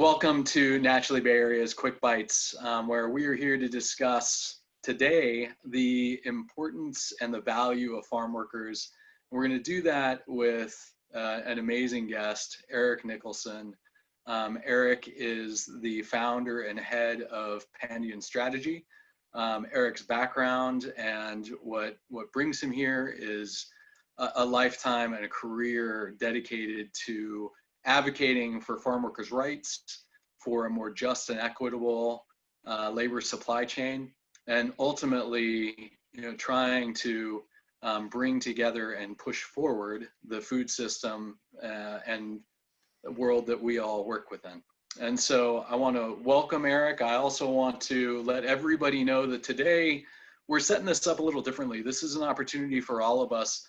Welcome to Naturally Bay Area's Quick Bites, where we are here to discuss today the importance and the value of farm workers. We're going to do that with an amazing guest, Erik Nicholson. Erik is the founder and head of Pandion Strategy. Erik's background and what brings him here is a lifetime and a career dedicated to advocating for farm workers' rights, for a more just and equitable labor supply chain, and ultimately, trying to bring together and push forward the food system and the world that we all work within. And so I want to welcome Erik. I also want to let everybody know that today we're setting this up a little differently. This is an opportunity for all of us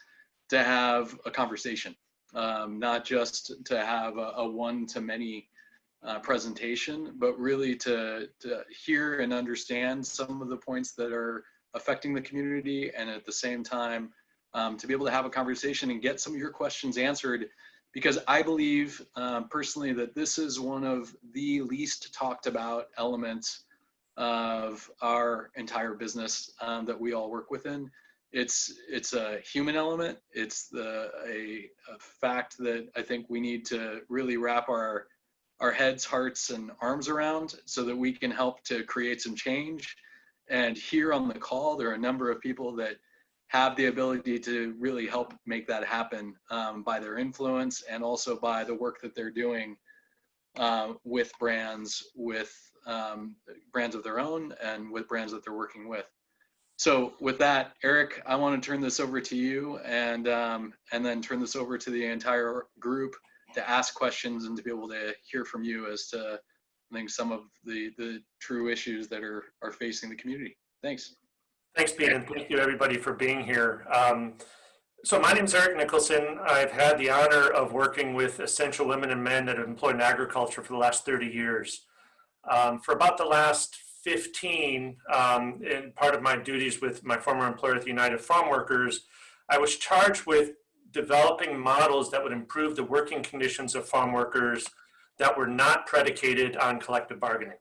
to have a conversation. Not just to have a one-to-many presentation, but really to hear and understand some of the points that are affecting the community, and at the same time, to be able to have a conversation and get some of your questions answered, because I believe personally that this is one of the least talked about elements of our entire business that we all work within. It's a human element. It's a fact that I think we need to really wrap our heads, hearts, and arms around so that we can help to create some change. And here on the call, there are a number of people that have the ability to really help make that happen by their influence and also by the work that they're doing with brands of their own and with brands that they're working with. So with that, Erik, I want to turn this over to you and then turn this over to the entire group to ask questions and to be able to hear from you as to, I think, some of the true issues that are facing the community. Thanks. Thanks, Pete, and thank you everybody for being here. So my name is Erik Nicholson. I've had the honor of working with essential women and men that are employed in agriculture for the last 30 years. For about the last 15, in part of my duties with my former employer at the United Farmworkers, I was charged with developing models that would improve the working conditions of farm workers that were not predicated on collective bargaining.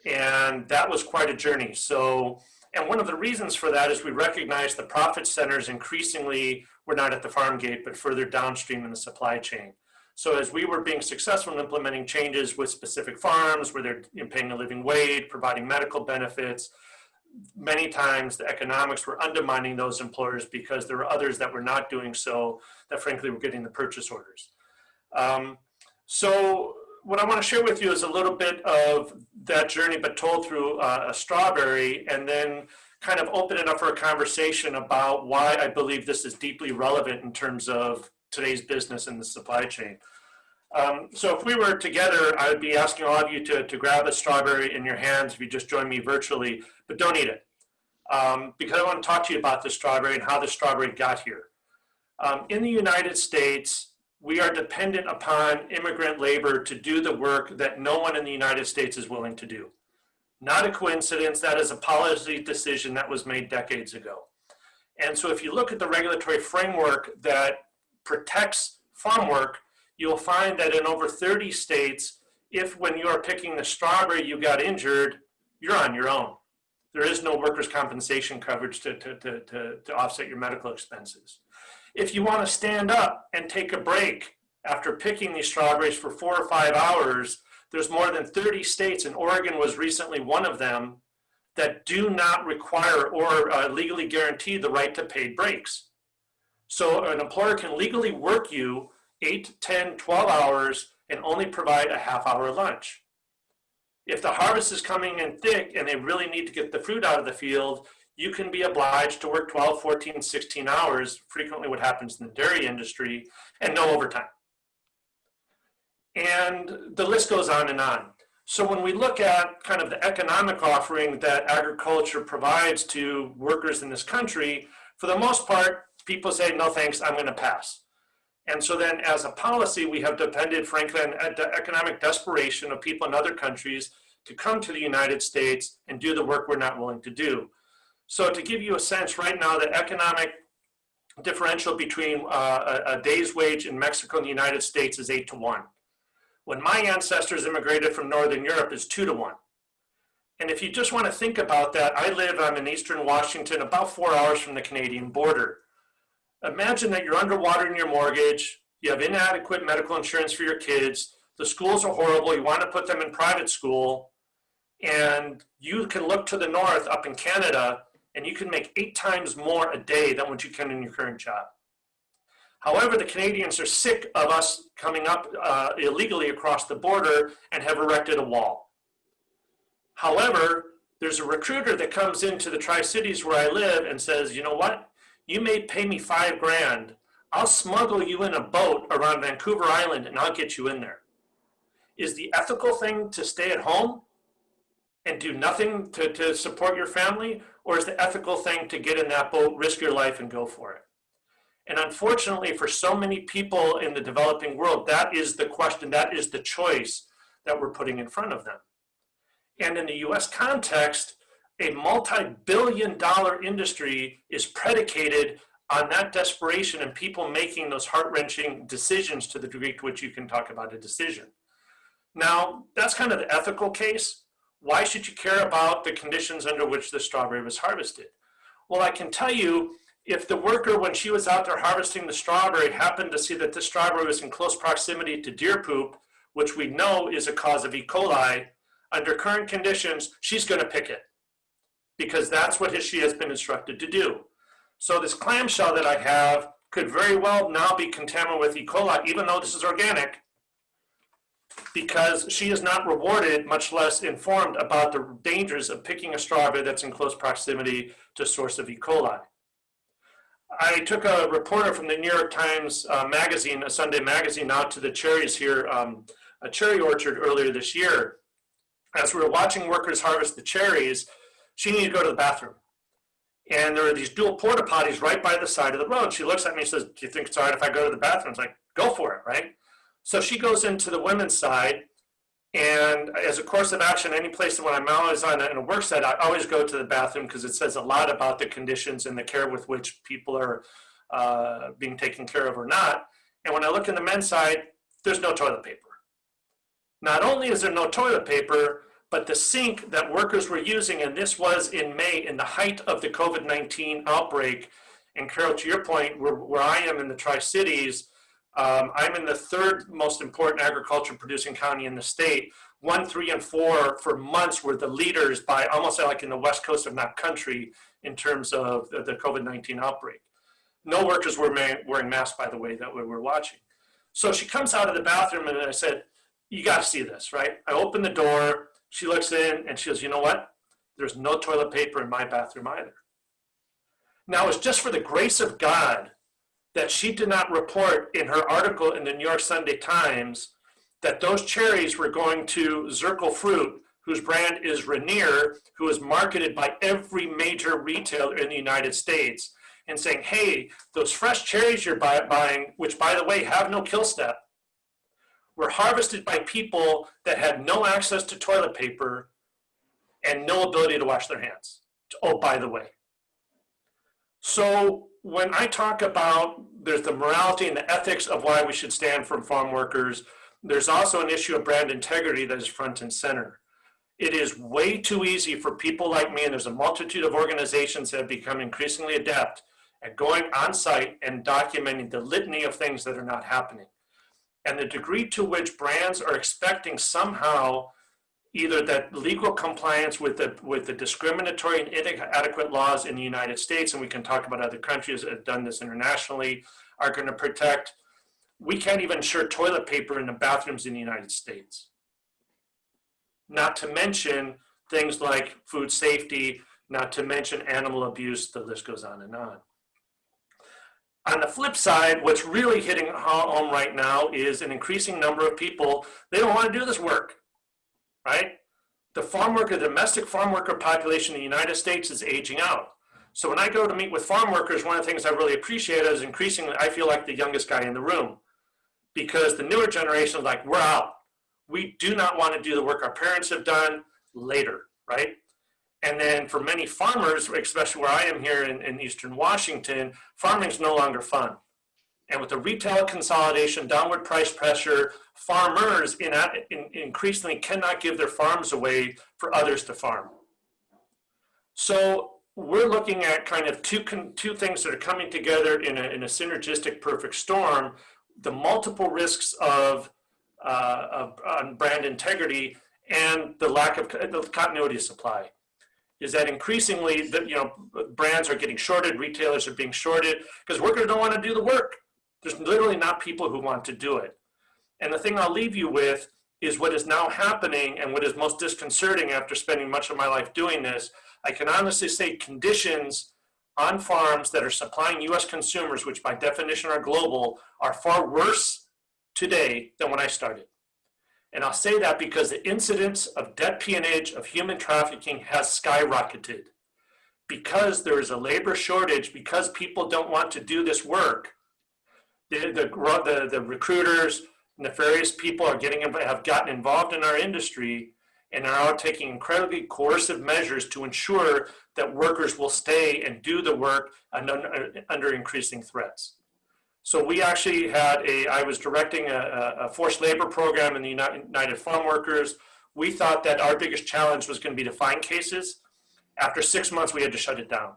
And that was quite a journey. And one of the reasons for that is we recognize the profit centers increasingly were not at the farm gate, but further downstream in the supply chain. So as we were being successful in implementing changes with specific farms where they're paying a living wage, providing medical benefits, many times the economics were undermining those employers because there were others that were not doing so that frankly were getting the purchase orders. So what I want to share with you is a little bit of that journey, but told through a strawberry, and then kind of open it up for a conversation about why I believe this is deeply relevant in terms of today's business in the supply chain. So if we were together, I would be asking all of you to grab a strawberry in your hands if you just join me virtually, but don't eat it. Because I want to talk to you about the strawberry and how the strawberry got here. In the United States, we are dependent upon immigrant labor to do the work that no one in the United States is willing to do. Not a coincidence, that is a policy decision that was made decades ago. And so if you look at the regulatory framework that protects farm work, you'll find that in over 30 states, if when you are picking the strawberry you got injured, you're on your own. There is no workers' compensation coverage to offset your medical expenses. If you want to stand up and take a break after picking these strawberries for 4 or 5 hours, there's more than 30 states, and Oregon was recently one of them, that do not require or legally guarantee the right to paid breaks. So an employer can legally work you 8, 10, 12 hours and only provide a half-hour lunch. If the harvest is coming in thick and they really need to get the fruit out of the field, you can be obliged to work 12, 14, 16 hours, frequently what happens in the dairy industry, and no overtime. And the list goes on and on. So when we look at kind of the economic offering that agriculture provides to workers in this country, for the most part, people say, no thanks, I'm going to pass. And so then as a policy, we have depended, frankly, on the economic desperation of people in other countries to come to the United States and do the work we're not willing to do. So to give you a sense, right now, the economic differential between a day's wage in Mexico and the United States is 8 to 1. when my ancestors immigrated from Northern Europe is 2 to 1. And if you just want to think about that, I'm in Eastern Washington, about 4 hours from the Canadian border. Imagine that you're underwater in your mortgage, you have inadequate medical insurance for your kids, the schools are horrible, you want to put them in private school, and you can look to the north up in Canada, and you can make 8 times more a day than what you can in your current job. However, the Canadians are sick of us coming up illegally across the border and have erected a wall. However, there's a recruiter that comes into the Tri-Cities where I live and says, you know what? You may pay me $5,000. I'll smuggle you in a boat around Vancouver Island and I'll get you in there. Is the ethical thing to stay at home and do nothing to support your family? Or is the ethical thing to get in that boat, risk your life, and go for it? And unfortunately, for so many people in the developing world, that is the question, that is the choice that we're putting in front of them. And in the US context, a multi-billion-dollar industry is predicated on that desperation and people making those heart-wrenching decisions to the degree to which you can talk about a decision. Now, that's kind of the ethical case. Why should you care about the conditions under which the strawberry was harvested? Well, I can tell you, if the worker, when she was out there harvesting the strawberry, happened to see that the strawberry was in close proximity to deer poop, which we know is a cause of E. coli, under current conditions, she's going to pick it because that's what she has been instructed to do. So this clamshell that I have could very well now be contaminated with E. coli, even though this is organic, because she is not rewarded, much less informed about the dangers of picking a strawberry that's in close proximity to a source of E. coli. I took a reporter from the New York Times magazine, a Sunday magazine, out to the cherries here, a cherry orchard earlier this year. As we were watching workers harvest the cherries, she needed to go to the bathroom. And there were these dual porta potties right by the side of the road. She looks at me and says, do you think it's all right if I go to the bathroom? It's like, go for it, right? So she goes into the women's side, and as a course of action, any place that when I'm always on a work site, I always go to the bathroom because it says a lot about the conditions and the care with which people are being taken care of or not. And when I look in the men's side, there's no toilet paper. Not only is there no toilet paper, but the sink that workers were using, and this was in May, in the height of the COVID-19 outbreak, and Carol, to your point, where I am in the Tri-Cities, I'm in the 3rd most important agriculture producing county in the state. 1, 3, and 4 for months were the leaders by almost like in the west coast of that country in terms of the COVID-19 outbreak. No workers were wearing masks, by the way, that we were watching. So she comes out of the bathroom and I said, you got to see this, right? I open the door, she looks in and she goes, you know what? There's no toilet paper in my bathroom either. Now, it's just for the grace of God that she did not report in her article in the New York Sunday Times that those cherries were going to Zirkle Fruit, whose brand is Rainier, who is marketed by every major retailer in the United States, and saying, hey, those fresh cherries you're buying, which by the way have no kill step, were harvested by people that had no access to toilet paper and no ability to wash their hands. Oh, by the way. So when I talk about there's the morality and the ethics of why we should stand for farm workers, there's also an issue of brand integrity that is front and center. It is way too easy for people like me, and there's a multitude of organizations that have become increasingly adept at going on site and documenting the litany of things that are not happening. And the degree to which brands are expecting somehow either that legal compliance with the discriminatory and inadequate laws in the United States, and we can talk about other countries that have done this internationally, are going to protect. We can't even ensure toilet paper in the bathrooms in the United States. Not to mention things like food safety, not to mention animal abuse, the list goes on and on. On the flip side, what's really hitting home right now is an increasing number of people, they don't want to do this work, right? The farm worker, the domestic farm worker population in the United States is aging out. So when I go to meet with farm workers, one of the things I really appreciate is increasingly, I feel like the youngest guy in the room, because the newer generation is like, we're out. We do not want to do the work our parents have done later, right? And then for many farmers, especially where I am here in Eastern Washington, farming is no longer fun. And with the retail consolidation, downward price pressure, farmers increasingly cannot give their farms away for others to farm. So we're looking at kind of two things that are coming together in a synergistic perfect storm: the multiple risks of on brand integrity and the lack of the continuity of supply. Is that increasingly brands are getting shorted, retailers are being shorted because workers don't want to do the work. There's literally not people who want to do it. And the thing I'll leave you with is what is now happening, and what is most disconcerting after spending much of my life doing this. I can honestly say conditions on farms that are supplying US consumers, which by definition are global, are far worse today than when I started. And I'll say that because the incidence of debt peonage, of human trafficking has skyrocketed. Because there is a labor shortage, because people don't want to do this work, the recruiters, nefarious people have gotten involved in our industry and are now taking incredibly coercive measures to ensure that workers will stay and do the work under increasing threats. So we actually I was directing a forced labor program in the United Farmworkers. We thought that our biggest challenge was going to be to find cases. After 6 months, we had to shut it down.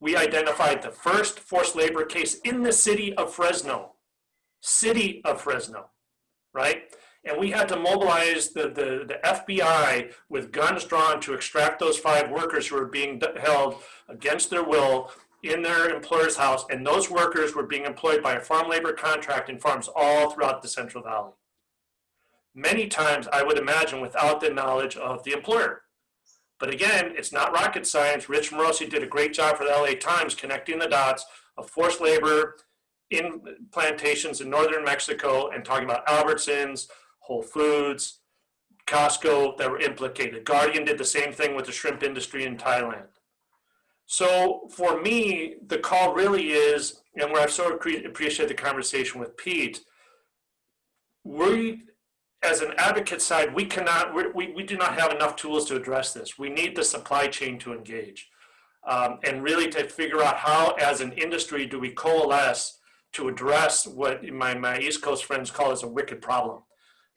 We identified the first forced labor case in the city of Fresno, right? And we had to mobilize the FBI with guns drawn to extract those 5 workers who were being held against their will in their employer's house. And those workers were being employed by a farm labor contract in farms all throughout the Central Valley. Many times, I would imagine, without the knowledge of the employer. But again, it's not rocket science. Rich Morosi did a great job for the LA Times connecting the dots of forced labor in plantations in northern Mexico and talking about Albertsons, Whole Foods, Costco that were implicated. Guardian did the same thing with the shrimp industry in Thailand. So for me, the call really is, and where I've so appreciated the conversation with Pete, we, as an advocate side, we do not have enough tools to address this. We need the supply chain to engage and really to figure out how, as an industry, do we coalesce to address what my East Coast friends call as a wicked problem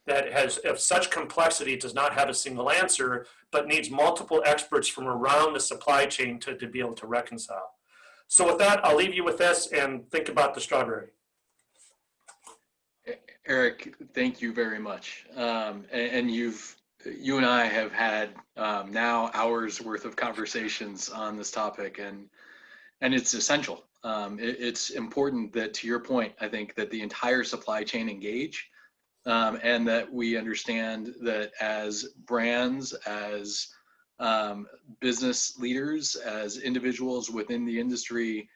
that has of such complexity, does not have a single answer, but needs multiple experts from around the supply chain to be able to reconcile. So with that, I'll leave you with this and think about the strawberry. Erik, thank you very much. And you and I have had now hours worth of conversations on this topic, and it's essential. It's important that, to your point, I think that the entire supply chain engage, and that we understand that as brands, as business leaders, as individuals within the industry,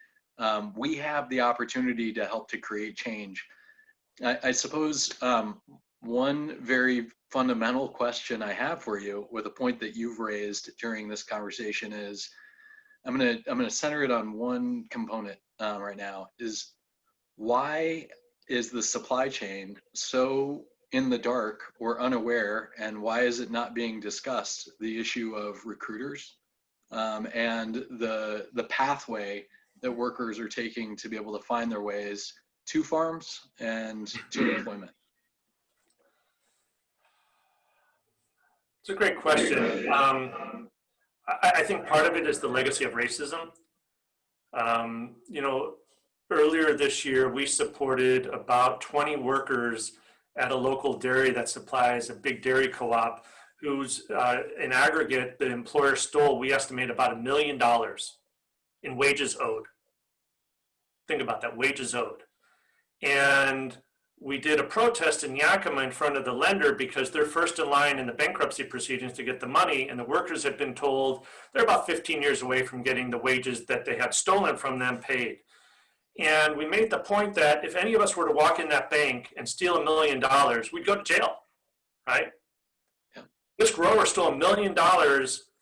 we have the opportunity to help to create change. I suppose one very fundamental question I have for you, with a point that you've raised during this conversation, is I'm gonna center it on one component right now. Is why is the supply chain so in the dark or unaware, and why is it not being discussed? The issue of recruiters and the pathway that workers are taking to be able to find their ways to farms and to employment. It's a great question. I think part of it is the legacy of racism. Earlier this year, we supported about 20 workers at a local dairy that supplies a big dairy co-op, whose in aggregate, the employer stole, we estimate, about $1 million in wages owed. Think about that, wages owed. And we did a protest in Yakima in front of the lender because they're first in line in the bankruptcy proceedings to get the money, and the workers had been told they're about 15 years away from getting the wages that they had stolen from them paid. And we made the point that if any of us were to walk in that bank and steal $1 million, we'd go to jail, right? Yeah. This grower stole $1 million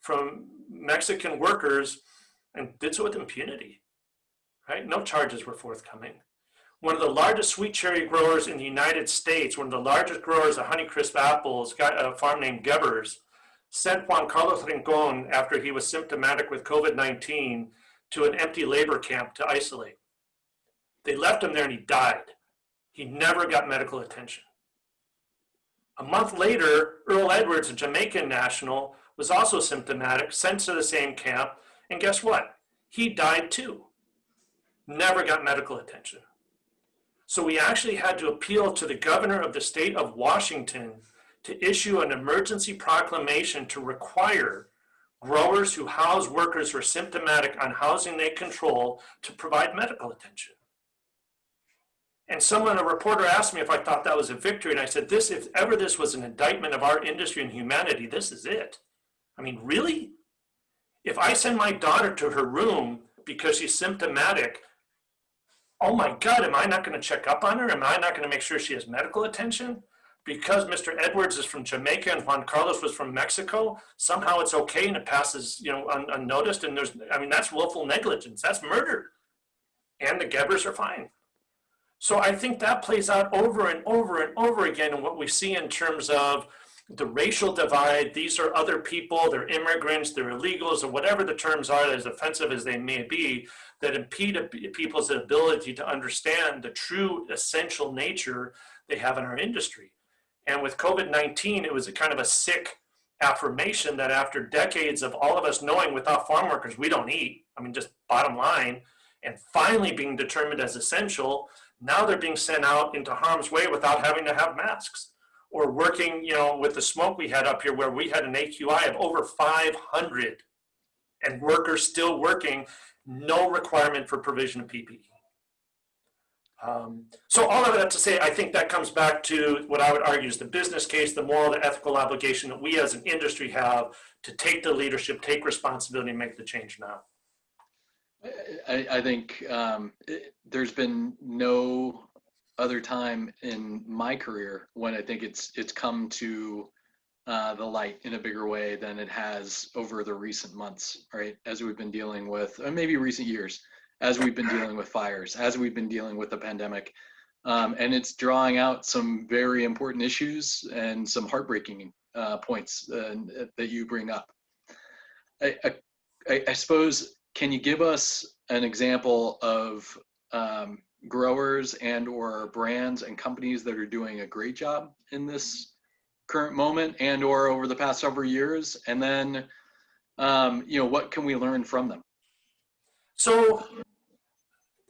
from Mexican workers and did so with impunity, right? No charges were forthcoming. One of the largest sweet cherry growers in the United States, one of the largest growers of Honeycrisp apples, got a farm named Gebbers, sent Juan Carlos Rincon, after he was symptomatic with COVID-19, to an empty labor camp to isolate. They left him there and he died. He never got medical attention. A month later, Earl Edwards, a Jamaican national, was also symptomatic, sent to the same camp, and guess what? He died too. Never got medical attention. So we actually had to appeal to the governor of the state of Washington to issue an emergency proclamation to require growers who house workers who are symptomatic on housing they control to provide medical attention. And a reporter asked me if I thought that was a victory, and I said, if ever this was an indictment of our industry and humanity, this is it. I mean, really? If I send my daughter to her room because she's symptomatic, oh my God, am I not going to check up on her? Am I not going to make sure she has medical attention? Because Mr. Edwards is from Jamaica and Juan Carlos was from Mexico, somehow it's okay and it passes, unnoticed. And that's willful negligence. That's murder. And the Gebbers are fine. So I think that plays out over and over and over again in what we see in terms of the racial divide. These are other people, they're immigrants, they're illegals, or whatever the terms are, as offensive as they may be, that impede people's ability to understand the true essential nature they have in our industry. And with COVID-19, it was a kind of a sick affirmation that after decades of all of us knowing without farm workers, we don't eat, just bottom line, and finally being determined as essential, now they're being sent out into harm's way without having to have masks. Or working, with the smoke we had up here where we had an AQI of over 500 and workers still working, no requirement for provision of PPE. So all of that to say, I think that comes back to what I would argue is the business case, the moral, the ethical obligation that we as an industry have to take the leadership, take responsibility, and make the change now. I think there's been no other time in my career when I think it's come to the light in a bigger way than it has over the recent months, right? As we've been dealing with, or maybe recent years, as we've been dealing with fires, as we've been dealing with the pandemic. And it's drawing out some very important issues and some heartbreaking points that you bring up. I suppose, can you give us an example of growers and or brands and companies that are doing a great job in this current moment and or over the past several years? And then, what can we learn from them? So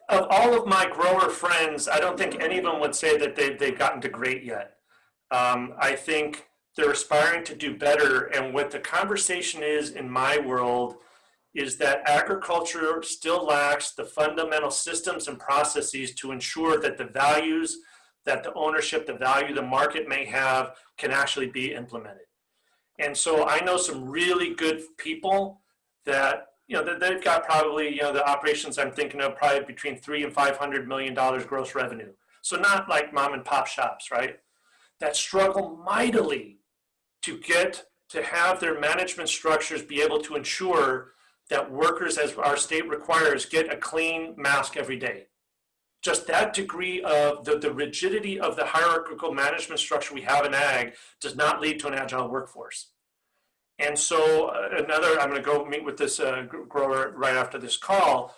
of all of my grower friends, I don't think any of them would say that they've gotten to great yet. I think they're aspiring to do better. And what the conversation is in my world is that agriculture still lacks the fundamental systems and processes to ensure that the values, that the ownership, the value the market may have can actually be implemented. And so I know some really good people that, they've got probably, the operations I'm thinking of probably between $300 and $500 million gross revenue. So not like mom and pop shops, right? That struggle mightily to have their management structures be able to ensure that workers, as our state requires, get a clean mask every day. Just that degree of the rigidity of the hierarchical management structure we have in ag does not lead to an agile workforce. And so I'm going to go meet with this grower right after this call.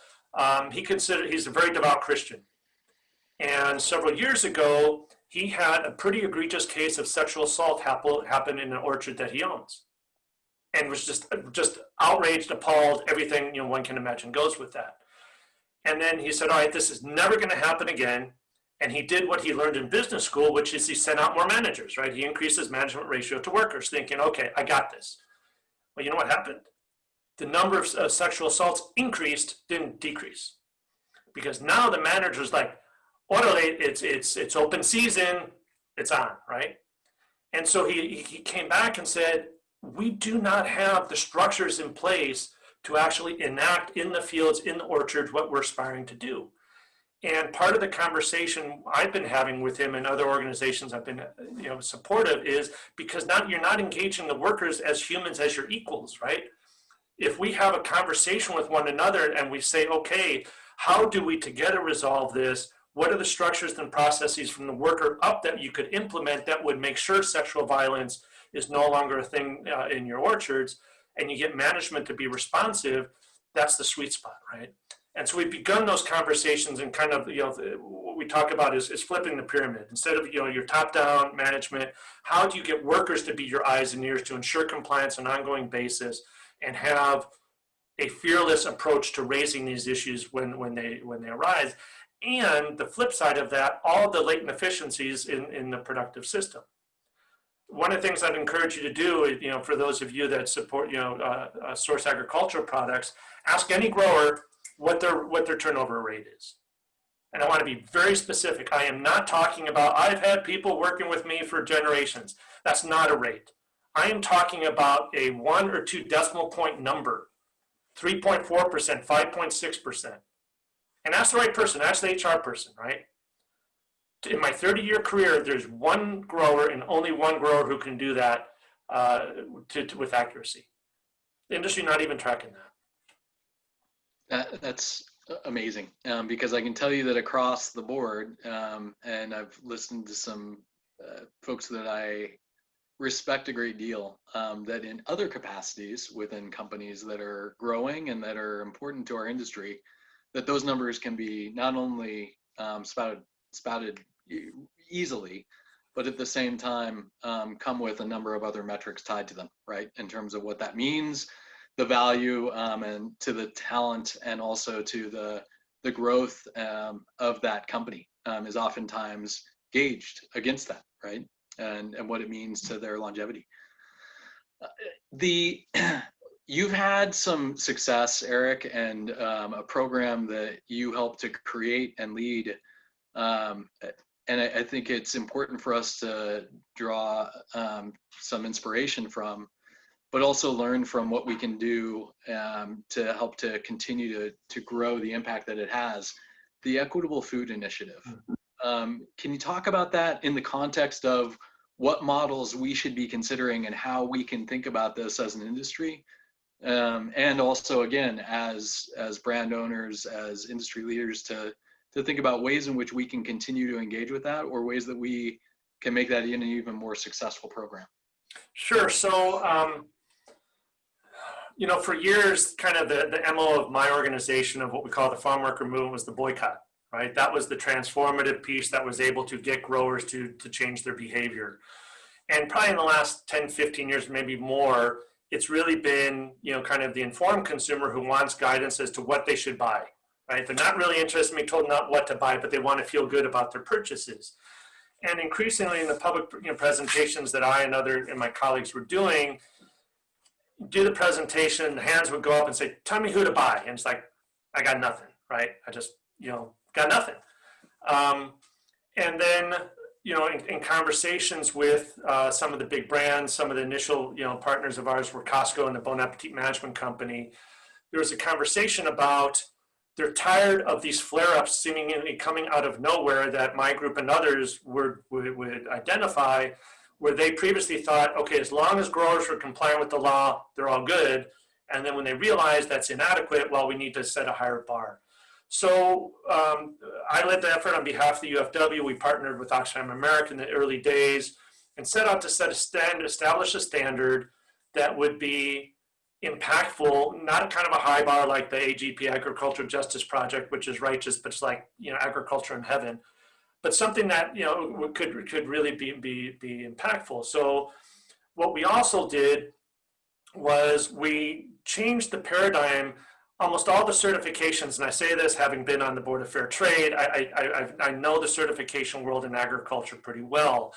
He's a very devout Christian. And several years ago, he had a pretty egregious case of sexual assault happen in an orchard that he owns. And was just outraged, appalled, everything one can imagine goes with that. And then he said, all right, this is never going to happen again. And he did what he learned in business school, which is he sent out more managers, right? He increased his management ratio to workers, thinking, okay, I got this. Well, you know what happened? The number of sexual assaults increased, didn't decrease. Because now the manager's like, orderly, it's open season, it's on, right? And so he came back and said, we do not have the structures in place to actually enact in the fields, in the orchards, what we're aspiring to do. And part of the conversation I've been having with him and other organizations I've been supportive is because you're not engaging the workers as humans, as your equals, right? If we have a conversation with one another and we say, okay, how do we together resolve this? What are the structures and processes from the worker up that you could implement that would make sure sexual violence is no longer a thing in your orchards, and you get management to be responsive? That's the sweet spot, right? And so we've begun those conversations, and kind of, what we talk about is flipping the pyramid. Instead of, your top-down management, how do you get workers to be your eyes and ears to ensure compliance on an ongoing basis and have a fearless approach to raising these issues when they arise? And the flip side of that, all the latent efficiencies in the productive system. One of the things I'd encourage you to do is, for those of you that support, source agricultural products, ask any grower what their turnover rate is. And I want to be very specific. I am not talking about, I've had people working with me for generations. That's not a rate. I am talking about a 1 or 2 decimal point number, 3.4%, 5.6%. And that's the right person, that's the HR person, right? In my 30-year career, there's one grower and only one grower who can do that with accuracy. The industry not even tracking that. That's amazing, because I can tell you that across the board, and I've listened to some folks that I respect a great deal, that in other capacities within companies that are growing and that are important to our industry, that those numbers can be not only spouted easily, but at the same time come with a number of other metrics tied to them, right? In terms of what that means, the value, and to the talent, and also to the growth of that company is oftentimes gauged against that, right? And what it means to their longevity. You've had some success, Erik, and a program that you helped to create and lead. And I think it's important for us to draw some inspiration from, but also learn from what we can do to help to continue to grow the impact that it has. The Equitable Food Initiative. Can you talk about that in the context of what models we should be considering and how we can think about this as an industry? And also, again, as brand owners, as industry leaders, to think about ways in which we can continue to engage with that, or ways that we can make that an even more successful program. Sure. So, for years, kind of the MO of my organization, of what we call the farm worker movement, was the boycott, right? That was the transformative piece that was able to get growers to change their behavior. And probably in the last 10, 15 years, maybe more, it's really been, kind of the informed consumer who wants guidance as to what they should buy, right? They're not really interested in being told not what to buy, but they want to feel good about their purchases. And increasingly in the public presentations that I and my colleagues were doing, do the presentation, the hands would go up and say, tell me who to buy. And it's like, I got nothing, right? I just, got nothing. And then, in conversations with some of the big brands, some of the initial, partners of ours were Costco and the Bon Appetit Management Company, there was a conversation about they're tired of these flare-ups seemingly coming out of nowhere that my group and others would identify, where they previously thought, okay, as long as growers are compliant with the law, they're all good. And then when they realize that's inadequate, well, we need to set a higher bar. So I led the effort on behalf of the UFW. We partnered with Oxfam America in the early days and set out to establish a standard that would be impactful, not kind of a high bar like the AGP Agricultural Justice Project, which is righteous, but it's like, agriculture in heaven, but something that, could really be impactful. So what we also did was we changed the paradigm. Almost all the certifications, and I say this having been on the board of fair trade, I know the certification world in agriculture pretty well,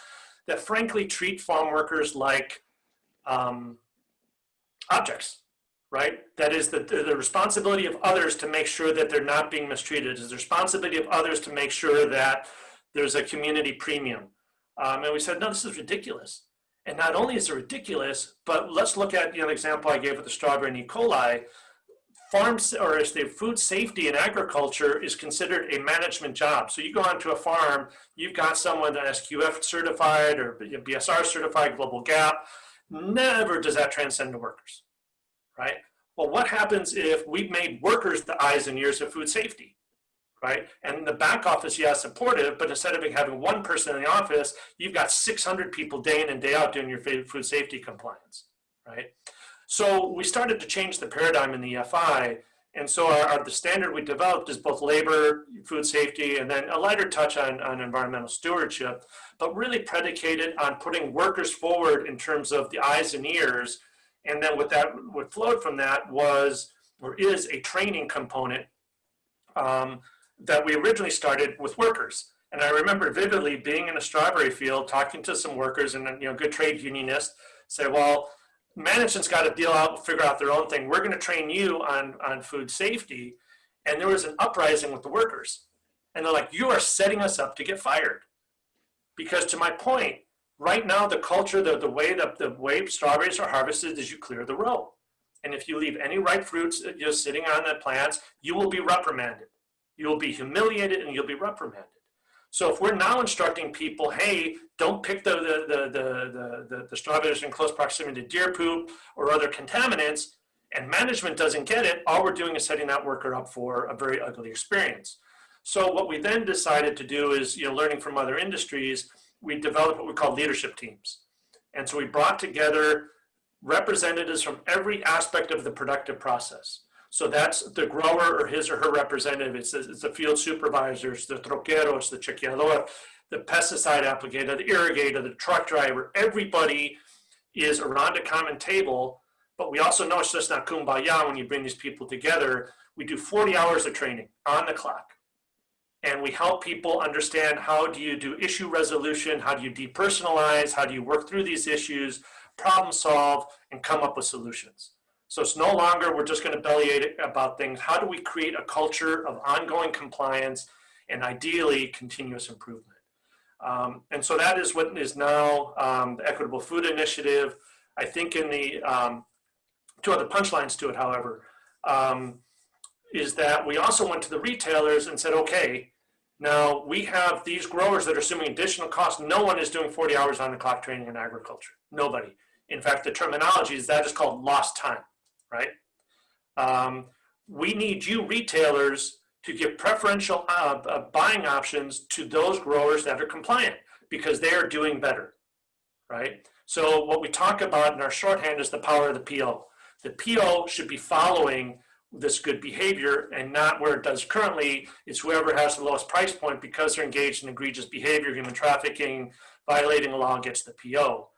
that frankly treat farm workers like objects, right? That is the responsibility of others to make sure that they're not being mistreated. It's the responsibility of others to make sure that there's a community premium. And we said, no, this is ridiculous. And not only is it ridiculous, but let's look at the example I gave with the strawberry and E. coli. Food safety in agriculture is considered a management job. So you go onto a farm, you've got someone that's SQF certified or BSR certified, Global Gap. Never does that transcend to workers, right? Well, what happens if we made workers the eyes and ears of food safety, right? And the back office, yes, supportive, but instead of having one person in the office, you've got 600 people day in and day out doing your food safety compliance, right? So we started to change the paradigm in the FI And so the standard we developed is both labor, food safety, and then a lighter touch on environmental stewardship, but really predicated on putting workers forward in terms of the eyes and ears. And then what flowed from that was, or is, a training component that we originally started with workers. And I remember vividly being in a strawberry field, talking to some workers, and good trade unionists say, well, management's got to figure out their own thing. We're going to train you on food safety. And there was an uprising with the workers. And they're like, you are setting us up to get fired. Because to my point, right now, the culture, the way strawberries are harvested is you clear the row. And if you leave any ripe fruits just sitting on the plants, you will be reprimanded. You will be humiliated and you'll be reprimanded. So if we're now instructing people, hey, don't pick the strawberries in close proximity to deer poop or other contaminants, and management doesn't get it, all we're doing is setting that worker up for a very ugly experience. So what we then decided to do is, learning from other industries, we developed what we call leadership teams. And so we brought together representatives from every aspect of the productive process. So that's the grower or his or her representative. It's the field supervisors, the troqueros, the chequeador, the pesticide applicator, the irrigator, the truck driver. Everybody is around a common table, but we also know it's just not kumbaya when you bring these people together. We do 40 hours of training on the clock. And we help people understand, how do you do issue resolution? How do you depersonalize? How do you work through these issues, problem solve, and come up with solutions? So it's no longer we're just going to bellyache about things. How do we create a culture of ongoing compliance and ideally continuous improvement? And so that is what is now the Equitable Food Initiative. I think in the two other punchlines to it, however, is that we also went to the retailers and said, okay, now we have these growers that are assuming additional costs. No one is doing 40 hours on the clock training in agriculture. Nobody. In fact, the terminology is that is called lost time, right? We need you retailers to give preferential buying options to those growers that are compliant because they are doing better, right? So what we talk about in our shorthand is the power of the PO. The PO should be following this good behavior, and not where it does currently. It's whoever has the lowest price point because they're engaged in egregious behavior, human trafficking, violating a law gets the PO.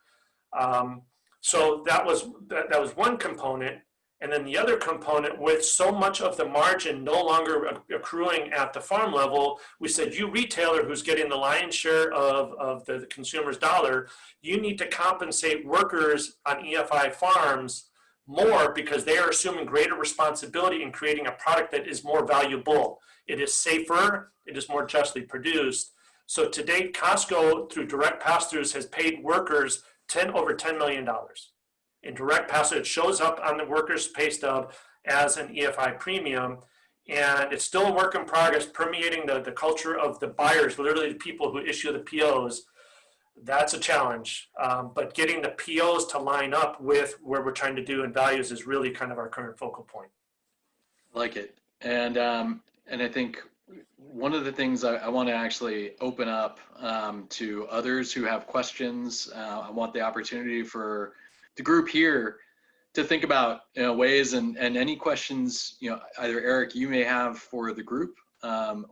So that was one component. And then the other component, with so much of the margin no longer accruing at the farm level, we said, you retailer who's getting the lion's share of the consumer's dollar, you need to compensate workers on EFI farms more because they are assuming greater responsibility in creating a product that is more valuable. It is safer, it is more justly produced. So to date, Costco, through direct pass-throughs, has paid workers over $10 million. In direct pass-through, it shows up on the worker's pay stub as an EFI premium, and it's still a work in progress, permeating the culture of the buyers, literally the people who issue the POs. That's a challenge, but getting the POs to line up with where we're trying to do in values is really kind of our current focal point. I like it. And I think one of the things I want to actually open up to others who have questions. I want the opportunity for the group here to think about ways and any questions either Erik you may have for the group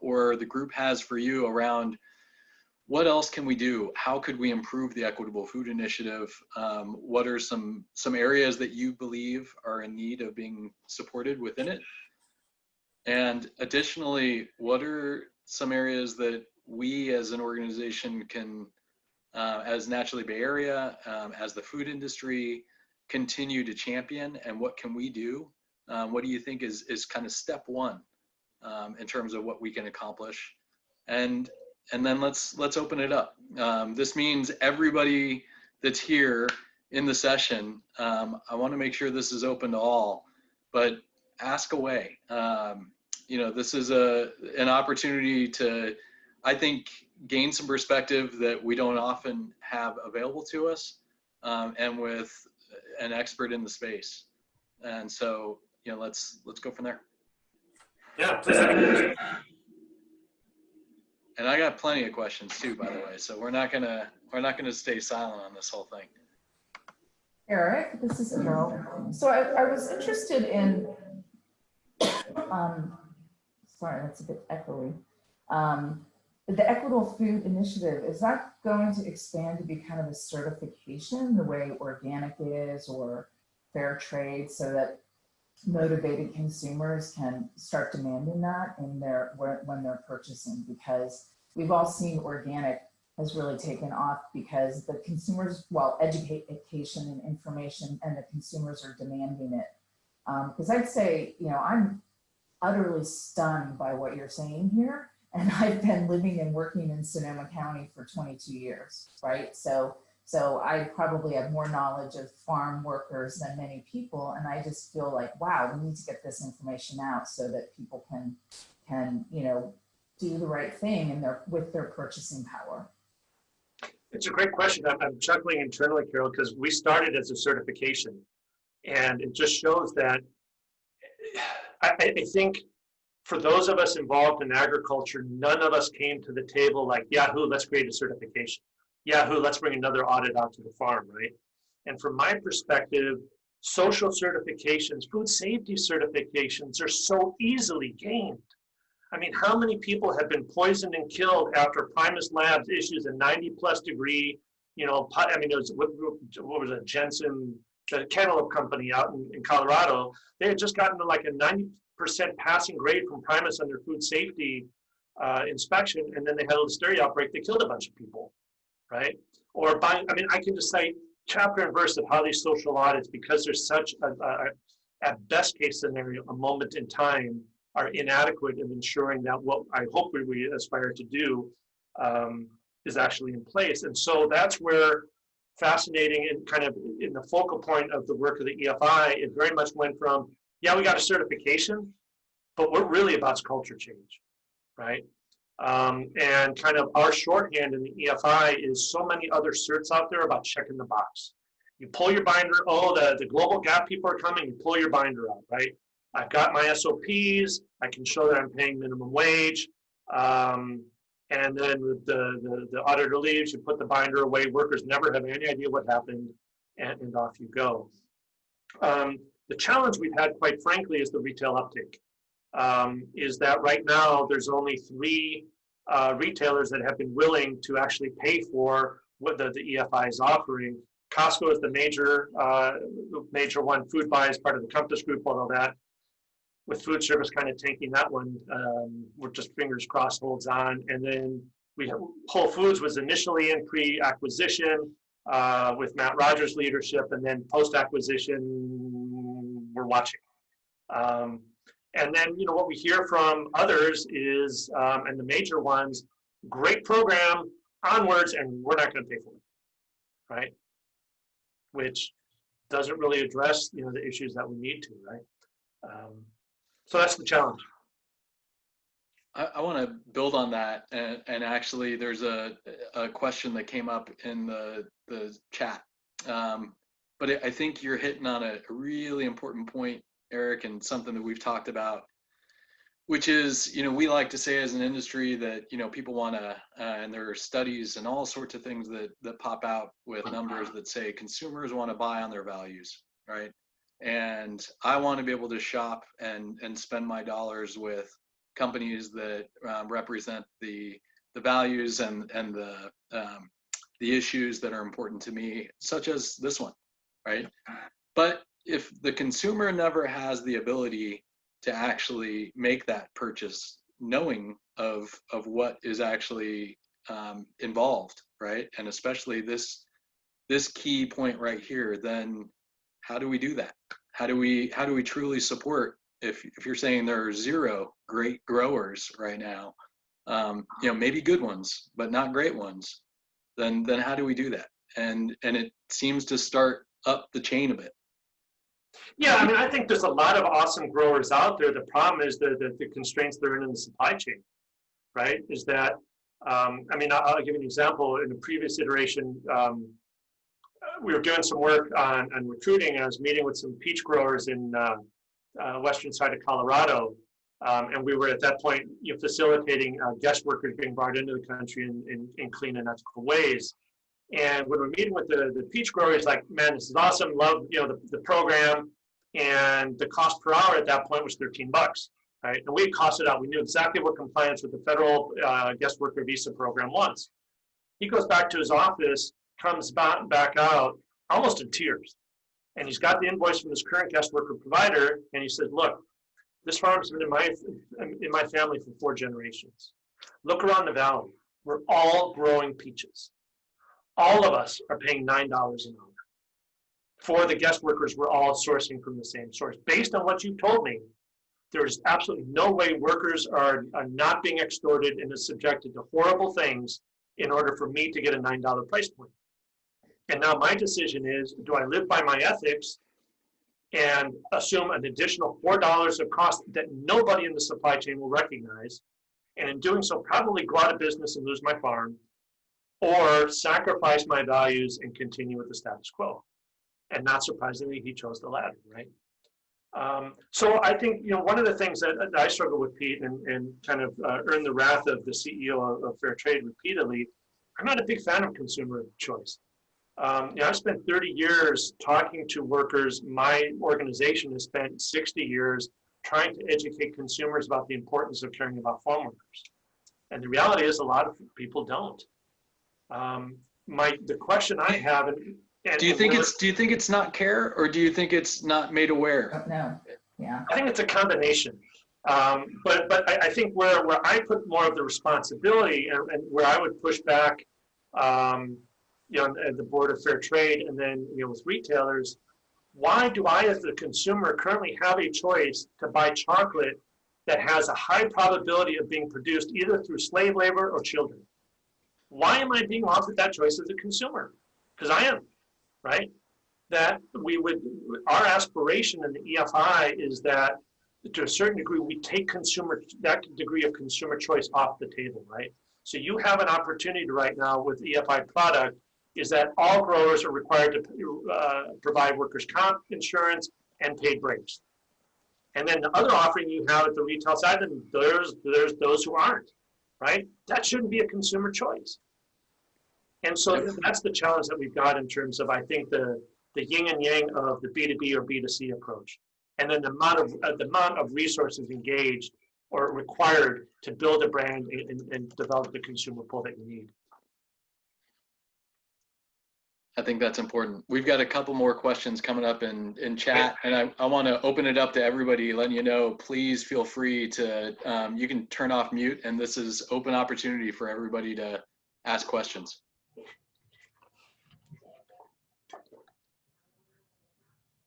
or the group has for you around what else can we do? How could we improve the Equitable Food Initiative? What are some areas that you believe are in need of being supported within it? And additionally, what are some areas that we as an organization can, as Naturally Bay Area, as the food industry, continue to champion, and what can we do? What do you think is kind of step one in terms of what we can accomplish? And then let's open it up. This means everybody that's here in the session, I want to make sure this is open to all, but ask away. This is an opportunity to, I think, gain some perspective that we don't often have available to us, and with an expert in the space. And so, let's go from there. Yeah, please. And I got plenty of questions too, by the way. So we're not gonna stay silent on this whole thing. Erik, this is Carol. So I was interested in Um, sorry, that's a bit echoey. The Equitable Food Initiative, is that going to expand to be kind of a certification the way organic is or fair trade, so that motivated consumers can start demanding that in their when they're purchasing? Because we've all seen organic has really taken off because the consumers, well, education and information, and the consumers are demanding it. Because I'd say, I'm utterly stunned by what you're saying here. And I've been living and working in Sonoma County for 22 years, right? So I probably have more knowledge of farm workers than many people. And I just feel like, wow, we need to get this information out so that people can do the right thing with their purchasing power. It's a great question. I'm chuckling internally, Carol, because we started as a certification. And it just shows that I think for those of us involved in agriculture, none of us came to the table like, Yahoo, let's create a certification. Yahoo, let's bring another audit out to the farm, right? And from my perspective, social certifications, food safety certifications are so easily gained. I mean, how many people have been poisoned and killed after Primus Labs issues a 90+ degree, it was, what was it, Jensen, the cantaloupe company out in Colorado, they had just gotten to like a 90% passing grade from Primus on their food safety inspection, and then they had a listeria outbreak that killed a bunch of people, right? Or I can just cite chapter and verse of how these social audits, because there's such at best case scenario, a moment in time, are inadequate in ensuring that what I hope we aspire to do is actually in place. And so that's where fascinating and kind of in the focal point of the work of the EFI, it very much went from, yeah, we got a certification, but we're really about culture change, right? And kind of our shorthand in the EFI is so many other certs out there about checking the box. You pull your binder, the global gap people are coming, you pull your binder out, right? I've got my SOPs, I can show that I'm paying minimum wage, and then the auditor leaves, you put the binder away, workers never have any idea what happened, and off you go. The challenge we've had, quite frankly, is the retail uptake. Is that right now there's only 3 retailers that have been willing to actually pay for what the EFI is offering. Costco is the major one. Food Buy is part of the Compass Group, although that, with food service kind of tanking that one, we're just fingers crossed holds on. And then Whole Foods was initially in pre-acquisition with Matt Rogers' leadership, and then post-acquisition, we're watching. And then, what we hear from others is, and the major ones, great program, onwards, and we're not going to pay for it, right? Which doesn't really address, the issues that we need to, right? So that's the challenge. I want to build on that, and actually there's a question that came up in the chat, but I think you're hitting on a really important point, Erik, and something that we've talked about, which is, we like to say as an industry that, people want to, and there are studies and all sorts of things that pop out with numbers that say consumers want to buy on their values, right? And I want to be able to shop and spend my dollars with companies that represent the values and the issues that are important to me, such as this one, right? But if the consumer never has the ability to actually make that purchase, knowing of what is actually involved, right? And especially this key point right here, then how do we do that? How do we truly support, if you're saying there are 0 great growers right now, maybe good ones, but not great ones, then how do we do that? And it seems to start up the chain a bit. Yeah, I think there's a lot of awesome growers out there. The problem is the constraints they're in the supply chain, right? Is that, I'll give you an example. In the previous iteration, we were doing some work on recruiting, and I was meeting with some peach growers in western side of Colorado, and we were at that point facilitating guest workers being brought into the country in clean and ethical ways. And when we're meeting with the peach grower, he's like, man, this is awesome, love the program. And the cost per hour at that point was $13. right? And we had costed out. We knew exactly what compliance with the federal guest worker visa program was. He goes back to his office, comes back out almost in tears. And he's got the invoice from his current guest worker provider, and he said, look, this farm's been in my family for 4 generations. Look around the valley. We're all growing peaches. All of us are paying $9 an hour. For the guest workers, we're all sourcing from the same source. Based on what you told me, there is absolutely no way workers are not being extorted and is subjected to horrible things in order for me to get a $9 price point. And now my decision is, do I live by my ethics and assume an additional $4 of cost that nobody in the supply chain will recognize, and in doing so probably go out of business and lose my farm, or sacrifice my values and continue with the status quo? And not surprisingly, he chose the latter, right? So I think, one of the things that I struggle with, Pete, and kind of earn the wrath of the CEO of Fair Trade repeatedly, I'm not a big fan of consumer choice. I've spent 30 years talking to workers. My organization has spent 60 years trying to educate consumers about the importance of caring about farm workers. And the reality is a lot of people don't. The question I have, do you think it's not care, or do you think it's not made aware? No, yeah. I think it's a combination. But I think where I put more of the responsibility and where I would push back, at the Board of Fair Trade, and then with retailers, why do I, as the consumer, currently have a choice to buy chocolate that has a high probability of being produced either through slave labor or children? Why am I being offered that choice as a consumer? Because I am, right? That our aspiration in the EFI is that to a certain degree, we take that degree of consumer choice off the table, right? So you have an opportunity right now with EFI product is that all growers are required to provide workers' comp insurance and paid breaks. And then the other offering you have at the retail side, and there's those who aren't, right? That shouldn't be a consumer choice. And so that's the challenge that we've got in terms of, I think, the yin and yang of the B2B or B2C approach. And then the amount of resources engaged or required to build a brand and develop the consumer pull that you need. I think that's important. We've got a couple more questions coming up in chat, and I want to open it up to everybody, letting you know, please feel free to, you can turn off mute, and this is open opportunity for everybody to ask questions.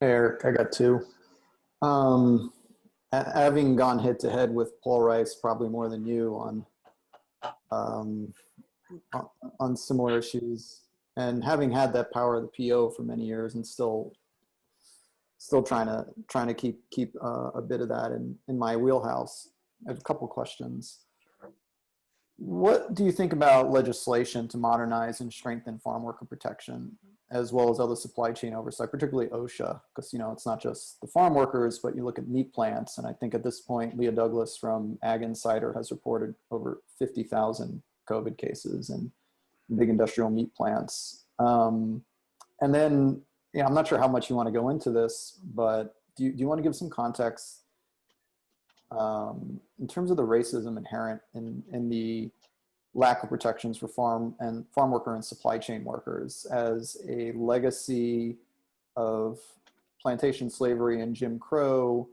Hey, Eric, I got 2. Having gone head to head with Paul Rice, probably more than you on similar issues, and having had that power of the PO for many years, and still trying to keep a bit of that in my wheelhouse, I have a couple questions. What do you think about legislation to modernize and strengthen farm worker protection, as well as other supply chain oversight, particularly OSHA? Because it's not just the farm workers, but you look at meat plants, and I think at this point, Leah Douglas from Ag Insider has reported over 50,000 COVID cases in big industrial meat plants. And then, I'm not sure how much you want to go into this, but do you want to give some context in terms of the racism inherent in the lack of protections for farm worker and supply chain workers as a legacy of plantation slavery and Jim Crow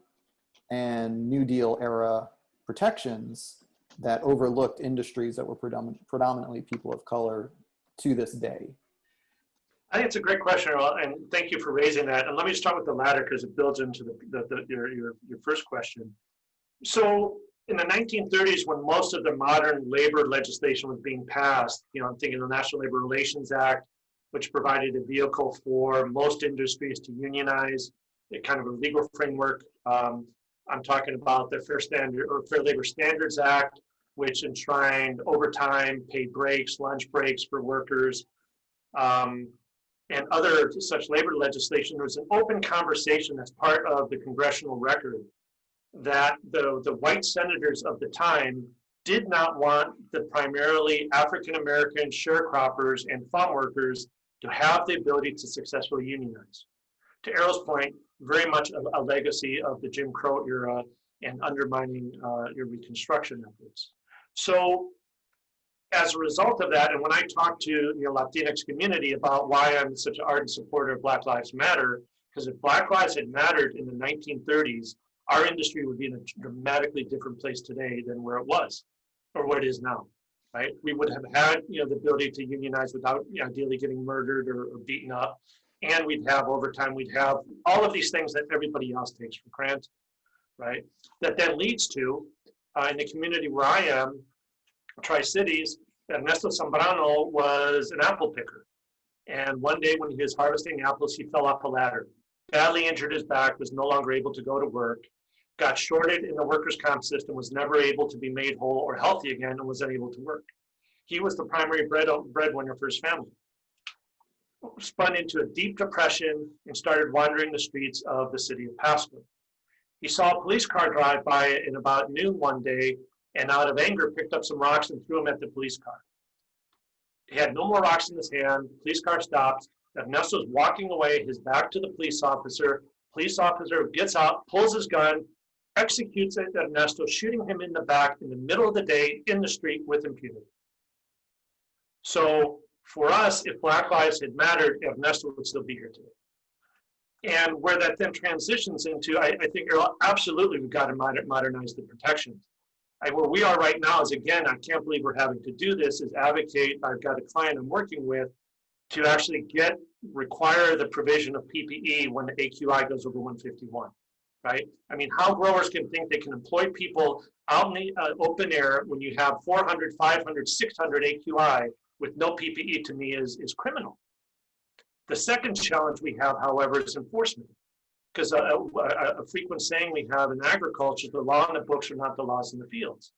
and New Deal era protections that overlooked industries that were predominantly people of color to this day? I think it's a great question, and thank you for raising that. And let me start with the latter because it builds into your first question. So in the 1930s, when most of the modern labor legislation was being passed, I'm thinking of the National Labor Relations Act, which provided a vehicle for most industries to unionize, a kind of a legal framework. I'm talking about the Fair Labor Standards Act, which enshrined overtime, paid breaks, lunch breaks for workers, and other such labor legislation. There was an open conversation as part of the congressional record that the white senators of the time did not want the primarily African-American sharecroppers and farm workers to have the ability to successfully unionize. To Errol's point, very much a legacy of the Jim Crow era and undermining your reconstruction efforts. So as a result of that, and when I talk to the Latinx community about why I'm such an ardent supporter of Black Lives Matter, because if Black lives had mattered in the 1930s, our industry would be in a dramatically different place today than where it was, or where it is now, right? We would have had, the ability to unionize without ideally getting murdered or beaten up, and we'd have overtime, we'd have all of these things that everybody else takes for granted, right? That then leads to, in the community where I am, Tri-Cities, Ernesto Zambrano was an apple picker. And one day when he was harvesting apples, he fell off a ladder, badly injured his back, was no longer able to go to work, got shorted in the workers' comp system, was never able to be made whole or healthy again, and was unable to work. He was the primary breadwinner for his family. Spun into a deep depression and started wandering the streets of the city of Pasco. He saw a police car drive by in about noon one day, and out of anger picked up some rocks and threw them at the police car. He had no more rocks in his hand. Police car stops. Ernesto's walking away, his back to the police officer. Police officer gets out, pulls his gun, executes Ernesto, shooting him in the back in the middle of the day in the street with impunity. So for us, if Black lives had mattered, Ernesto would still be here today. And where that then transitions into, I think absolutely we've got to modernize the protections. Where we are right now is, again, I can't believe we're having to do this, is advocate. I've got a client I'm working with to actually require the provision of PPE when the AQI goes over 151, right? I mean, how growers can think they can employ people out in the open air when you have 400, 500, 600 AQI with no PPE, to me is criminal. The second challenge we have, however, is enforcement. Because a frequent saying we have in agriculture, the law in the books are not the laws in the fields.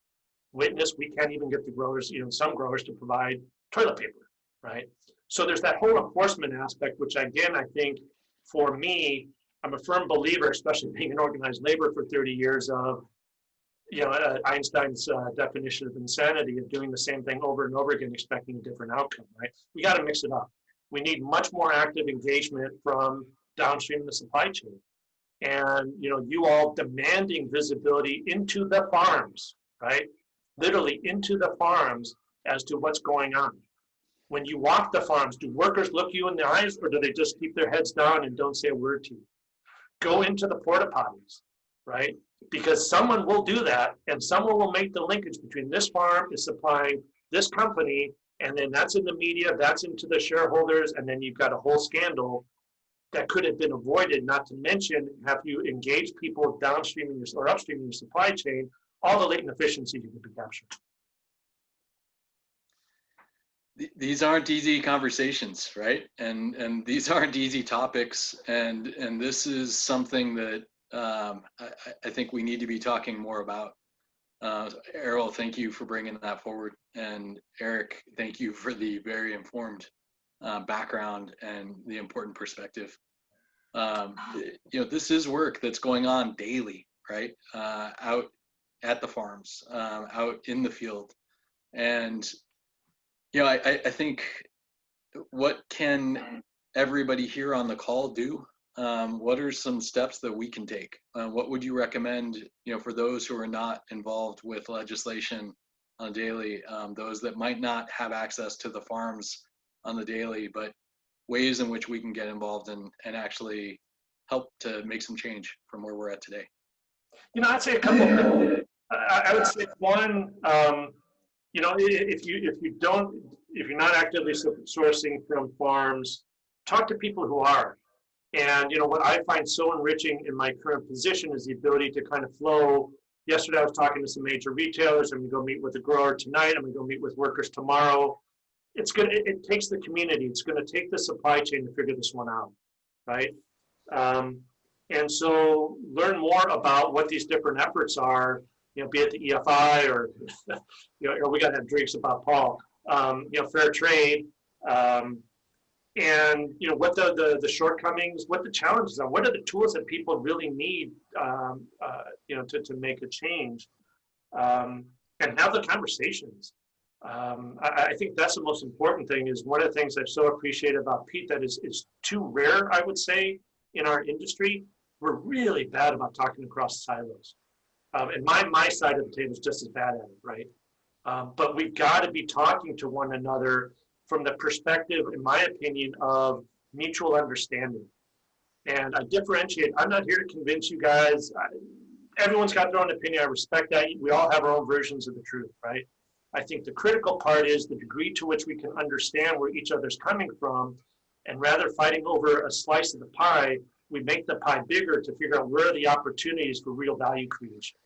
Witness, we can't even get the growers, some growers to provide toilet paper, right? So there's that whole enforcement aspect, which again, I think for me, I'm a firm believer, especially being in organized labor for 30 years of, Einstein's definition of insanity of doing the same thing over and over again, expecting a different outcome, right? We got to mix it up. We need much more active engagement from downstream in the supply chain. And, you all demanding visibility into the farms, right? Literally into the farms as to what's going on. When you walk the farms, do workers look you in the eyes, or do they just keep their heads down and don't say a word to you? Go into the porta potties, right? Because someone will do that, and someone will make the linkage between this farm is supplying this company, and then that's in the media, that's into the shareholders, and then you've got a whole scandal that could have been avoided, not to mention have you engage people downstream or upstream in your supply chain, all the latent efficiencies you could be capturing. These aren't easy conversations, right? And these aren't easy topics. And this is something that I think we need to be talking more about. Errol, thank you for bringing that forward. And Erik, thank you for the very informed background and the important perspective. This is work that's going on daily, right? Out at the farms, out in the field. And, I think what can everybody here on the call do? What are some steps that we can take? What would you recommend, for those who are not involved with legislation on a daily, those that might not have access to the farms on the daily, but ways in which we can get involved and actually help to make some change from where we're at today? I'd say a couple of things. I would say one, if you're not actively sourcing from farms, talk to people who are. And what I find so enriching in my current position is the ability to kind of flow. Yesterday I was talking to some major retailers. I'm going to go meet with a grower tonight. I'm going to go meet with workers tomorrow. It takes the community. It's going to take the supply chain to figure this one out, right? And so learn more about what these different efforts are, be it the EFI or, or we got to have drinks about Paul, fair trade, and what the shortcomings, what the challenges are, what are the tools that people really need, to make a change, and have the conversations. I think that's the most important thing. Is one of the things I so appreciate about Pete that is too rare, I would say, in our industry. We're really bad about talking across silos. And my side of the table is just as bad at it, right? But we've got to be talking to one another from the perspective, in my opinion, of mutual understanding. And I differentiate. I'm not here to convince you guys. Everyone's got their own opinion. I respect that. We all have our own versions of the truth, right? I think the critical part is the degree to which we can understand where each other's coming from, and rather fighting over a slice of the pie, we make the pie bigger to figure out where are the opportunities for real value creation,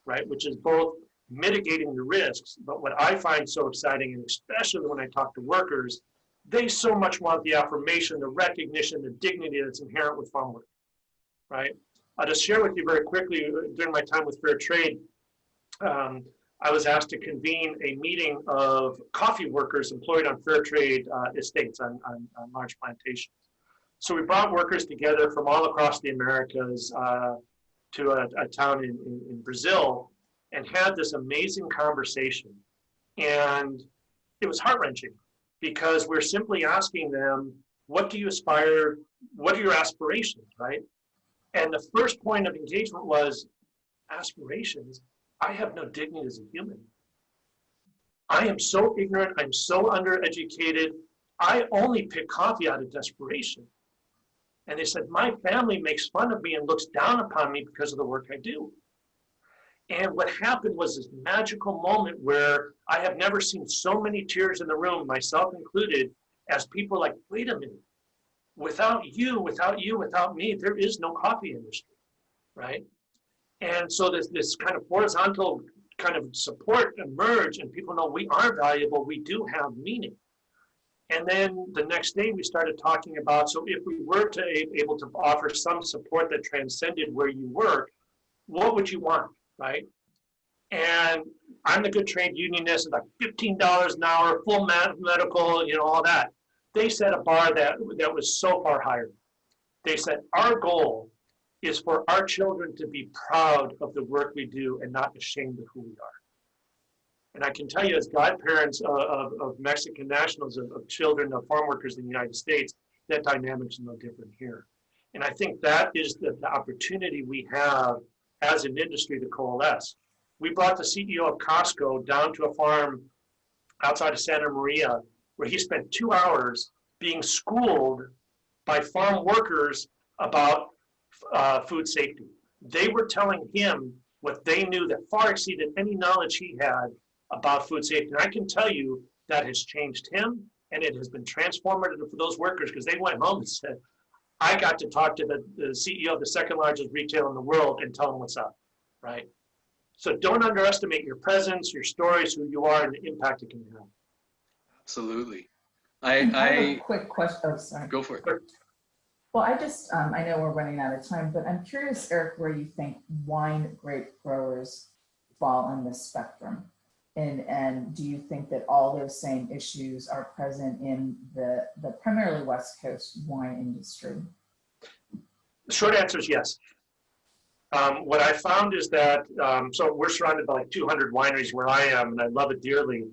right? Which is both mitigating the risks, but what I find so exciting, and especially when I talk to workers, they so much want the affirmation, the recognition, the dignity that's inherent with farm work, right? I'll just share with you very quickly, during my time with Fair Trade, I was asked to convene a meeting of coffee workers employed on Fair Trade estates on large plantations. So we brought workers together from all across the Americas to a town in Brazil and had this amazing conversation. And it was heart-wrenching because we're simply asking them, what do you aspire, what are your aspirations, right? And the first point of engagement was, aspirations? I have no dignity as a human. I am so ignorant, I'm so undereducated, I only pick coffee out of desperation. And they said, my family makes fun of me and looks down upon me because of the work I do. And what happened was this magical moment where I have never seen so many tears in the room, myself included, as people are like, wait a minute, without you, without me, there is no coffee industry, right? And so this kind of horizontal kind of support emerged, and people know we are valuable, we do have meaning. And then the next day we started talking about, so if we were to able to offer some support that transcended where you work, what would you want, right? And I'm the good trade unionist, like $15 an hour, full medical, you know, all that. They set a bar that was so far higher. They said, our goal is for our children to be proud of the work we do and not ashamed of who we are. And I can tell you, as godparents of Mexican nationals, of children of farm workers in the United States, that dynamic is no different here. And I think that is the opportunity we have as an industry to coalesce. We brought the CEO of Costco down to a farm outside of Santa Maria, where he spent 2 hours being schooled by farm workers about food safety. They were telling him what they knew that far exceeded any knowledge he had about food safety. And I can tell you that has changed him, and it has been transformative for those workers, because they went home and said, I got to talk to the CEO of the second largest retailer in the world and tell him what's up, right? So don't underestimate your presence, your stories, who you are, and the impact it can have. Absolutely. I have a quick question. Oh, sorry. Go for it. Well, I just, I know we're running out of time, but I'm curious, Erik, where you think wine grape growers fall on this spectrum. And do you think that all those same issues are present in the primarily West Coast wine industry? The short answer is yes. What I found is that, so we're surrounded by like 200 wineries where I am, and I love it dearly,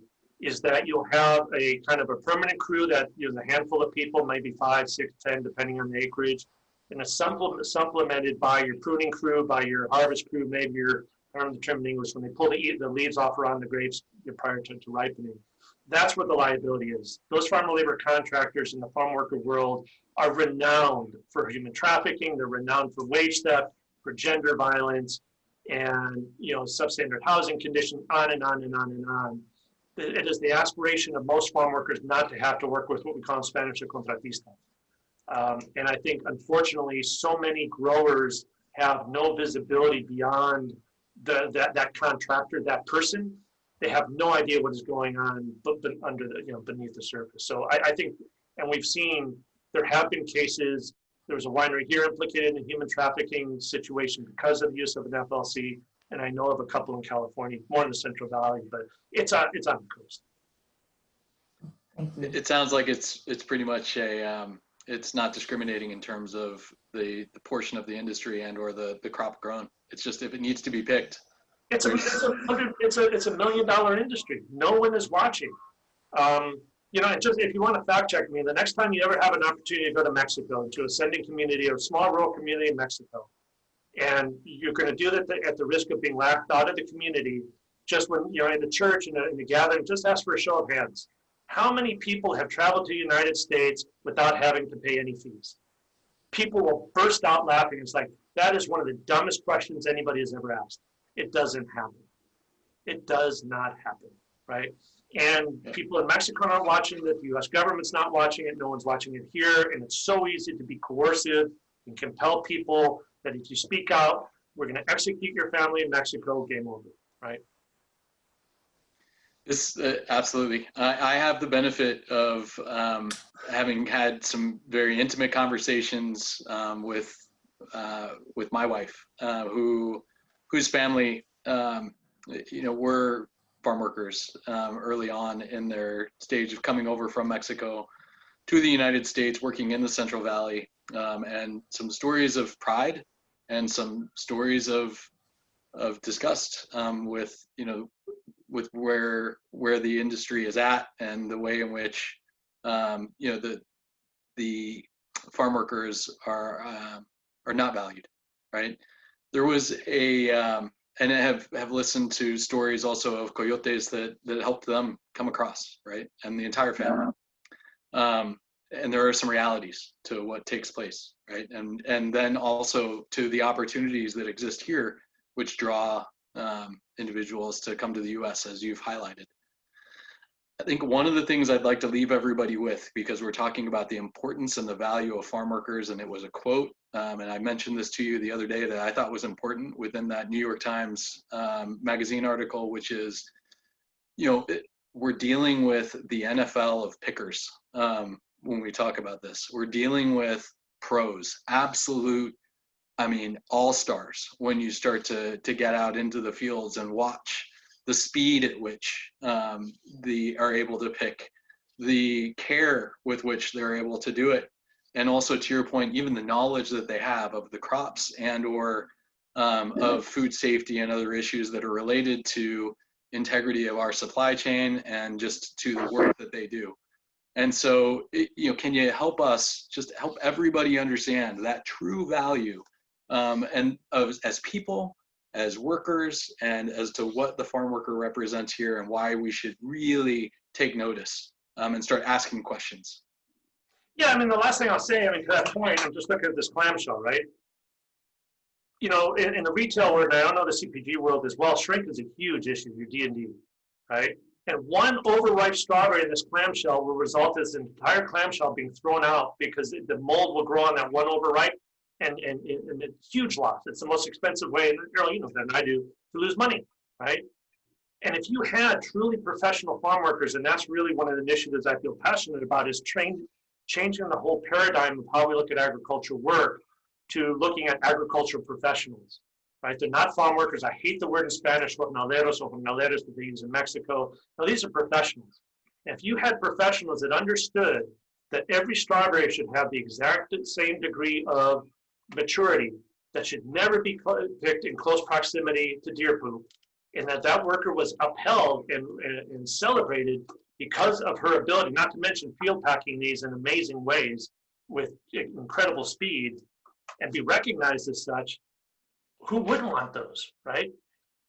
is that you'll have a kind of a permanent crew that is a handful of people, maybe 5, 6, 10, depending on the acreage, and it's supplemented by your pruning crew, by your harvest crew, maybe your, I don't know the term in English, when they pull the leaves off around the grapes prior to ripening. That's where the liability is. Those farm labor contractors in the farm worker world are renowned for human trafficking. They're renowned for wage theft, for gender violence, and substandard housing conditions, on and on and on and on. It is the aspiration of most farm workers not to have to work with what we call in Spanish a contratista. And I think, unfortunately, so many growers have no visibility beyond that contractor, that person. They have no idea what is going on under the, beneath the surface. So I think, and we've seen, there have been cases. There was a winery here implicated in a human trafficking situation because of the use of an FLC. And I know of a couple in California, more in the Central Valley, but it's on the coast. Thank you. It sounds like it's pretty much it's not discriminating in terms of the portion of the industry and or the crop grown. It's just if it needs to be picked. It's a $1 million industry. No one is watching. And just if you want to fact check me, the next time you ever have an opportunity to go to Mexico, to a sending community, a small rural community in Mexico, And you're going to do that at the risk of being laughed out of the community. Just when you're in the church, in the gathering, just ask for a show of hands. How many people have traveled to the United States without having to pay any fees? People will burst out laughing. It's like, that is one of the dumbest questions anybody has ever asked. It doesn't happen. It does not happen, right? And people in Mexico aren't watching it. The US government's not watching it. No one's watching it here. And it's so easy to be coercive and compel people that if you speak out, we're going to execute your family in Mexico, game over, right? This absolutely. I have the benefit of having had some very intimate conversations with my wife, whose family, were farm workers early on in their stage of coming over from Mexico to the United States, working in the Central Valley, and some stories of pride and some stories of disgust with where the industry is at and the way in which the farm workers are not valued, right? There was and I have listened to stories also of coyotes that helped them come across, right? And the entire family. And there are some realities to what takes place, right? And then also to the opportunities that exist here, which draw individuals to come to the US, as you've highlighted. I think one of the things I'd like to leave everybody with, because we're talking about the importance and the value of farm workers, and it was a quote, and I mentioned this to you the other day that I thought was important within that New York Times magazine article, which is, we're dealing with the NFL of pickers when we talk about this. We're dealing with pros, absolute, all-stars when you start to get out into the fields and watch the speed at which they are able to pick, the care with which they're able to do it, and also, to your point, even the knowledge that they have of the crops and or of food safety and other issues that are related to integrity of our supply chain and just to the work that they do. And so, can you help us just help everybody understand that true value and as people, as workers, and as to what the farm worker represents here and why we should really take notice and start asking questions? Yeah, the last thing I'll say, to that point, I'm just looking at this clamshell, right? In the retail world, and I don't know the CPG world as well, shrink is a huge issue, your D&D, right? And one overripe strawberry in this clamshell will result in this entire clamshell being thrown out because the mold will grow on that one overripe, and it's huge loss. It's the most expensive way, and you know than I do, to lose money, right? And if you had truly professional farm workers, and that's really one of the initiatives I feel passionate about, is changing the whole paradigm of how we look at agricultural work to looking at agricultural professionals, right? They're not farm workers. I hate the word in Spanish, jornaleros or jornaleras that they use in Mexico. No, these are professionals. And if you had professionals that understood that every strawberry should have the exact same degree of maturity, that should never be picked in close proximity to deer poop, and that worker was upheld and celebrated because of her ability, not to mention field packing these in amazing ways with incredible speed, and be recognized as such, who wouldn't want those, right?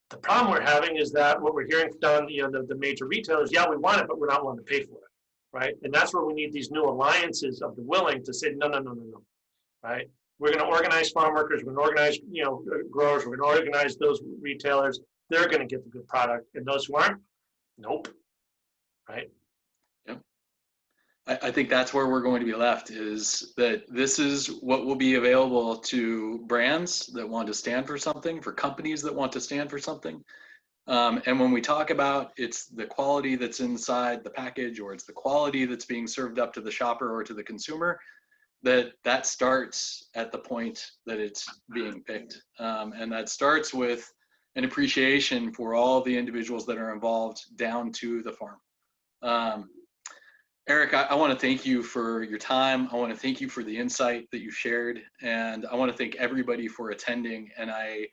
The problem we're having is that what we're hearing from the major retailers, yeah, we want it, but we're not willing to pay for it, right? And that's where we need these new alliances of the willing to say, no, right? We're going to organize farm workers, we're going to organize growers, we're going to organize those retailers. They're going to get the good product, and those who aren't, nope, right? Yep. I think that's where we're going to be left, is that this is what will be available to brands that want to stand for something, for companies that want to stand for something. And when we talk about it's the quality that's inside the package, or it's the quality that's being served up to the shopper or to the consumer, that starts at the point that it's being picked. And that starts with an appreciation for all the individuals that are involved down to the farm. Erik, I want to thank you for your time. I want to thank you for the insight that you shared, and I want to thank everybody for attending. And I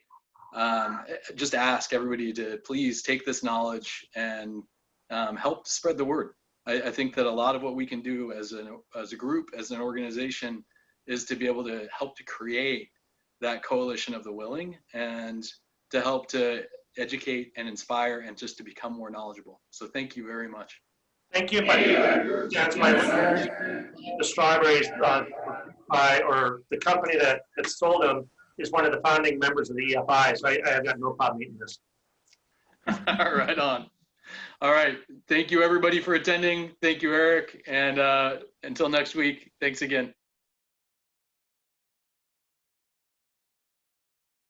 just ask everybody to please take this knowledge and help spread the word. I think that a lot of what we can do as a group, as an organization, is to be able to help to create that coalition of the willing and to help to educate and inspire and just to become more knowledgeable. So thank you very much. Thank you. That's the strawberries or the company that sold them is one of the founding members of the EFI, so I have got no problem eating this. Right on. All right. Thank you, everybody, for attending. Thank you, Erik. And until next week, thanks again.